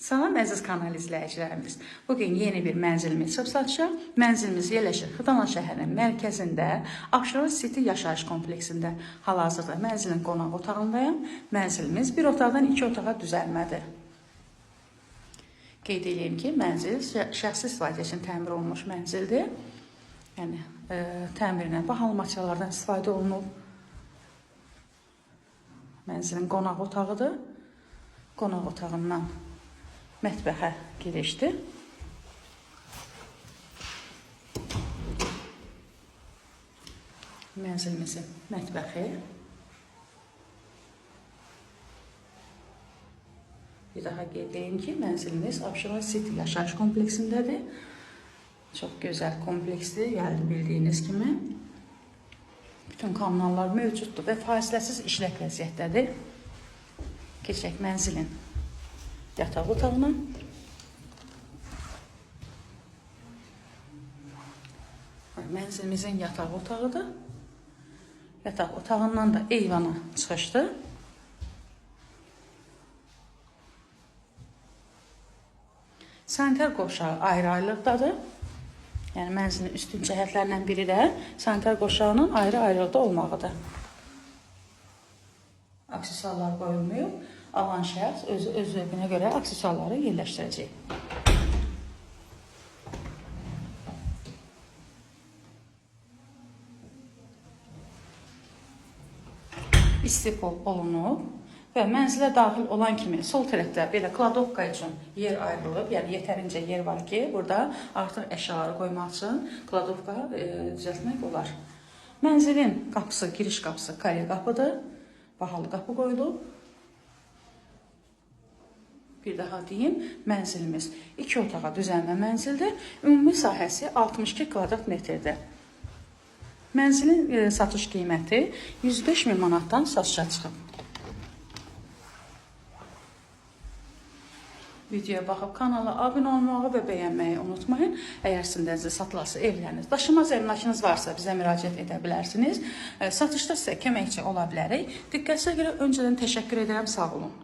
Salam əziz kanal izləyicilərimiz. Bugün yeni bir mənzilimiz çıxıb satışa. Mənzilimiz yerləşir Xıdana şəhərinin mərkəzində, Abşeron City yaşayış kompleksində. Hal-hazırda mənzilin qonaq otağındayım. Mənzilimiz bir otaqdan 2 otağa düzəlmədir. Qeyd edeyim ki, mənzil şəxsi istifadə üçün təmir olunmuş mənzildir. Yəni, təmirinə bahalı materiallardan istifadə olunub. Mənzilin qonaq otağıdır. Qonaq otağından mətbəxə girişdir. Mənzilimizin mətbəxi. Bir daha qeyd edeyim ki, mənzilimiz Abşeron City yaşayış kompleksindədir. Çox gözəl kompleksdir, yəni bildiyiniz kimi. Bütün kommunallar mövcuddur və fasiləsiz işlək vəziyyətdədir. Keçək mənzilin yataq otağına. Mənzilimizin yataq otağıdır. Yataq otağından da eyvana çıxışdır. Sanitar qovşağı ayrı-ayrılıqdadır. Yəni mənzilin üstün cəhətlərindən biri də sanitar qovşağının ayrı-ayrılıqda olmağıdır. Aksesuarlar qoyulmuyor. Alan şəxs öz zövqünə görə aksesuarları yerləşdirəcək. İstifol olunub və mənzilə daxil olan kimi sol tərəfdə belə kladovka üçün yer ayrılıb, yəni yetərincə yer var ki, burada artıq əşyaları qoymaq üçün kladovka düzəltmək olar. Mənzilin qapısı, giriş qapısı karye qapıdır. Bahalı qapı qoyulub. Bir daha deyim, mənzilimiz 2 otağa düzəlmə mənzildir. Ümumi sahəsi 62 kvadrat metrdir. Mənzilin satış qiyməti 105.000 manatdan satışa çıxıb. Videoya baxıb kanala abunə olmağı və bəyənməyi unutmayın. Əgər sizin satılası evləriniz, daşınmaz əmlakınız varsa bizə müraciət edə bilərsiniz. Satışda sizə köməkçi ola bilərik. Diqqətinizə görə öncədən təşəkkür edirəm, sağ olun.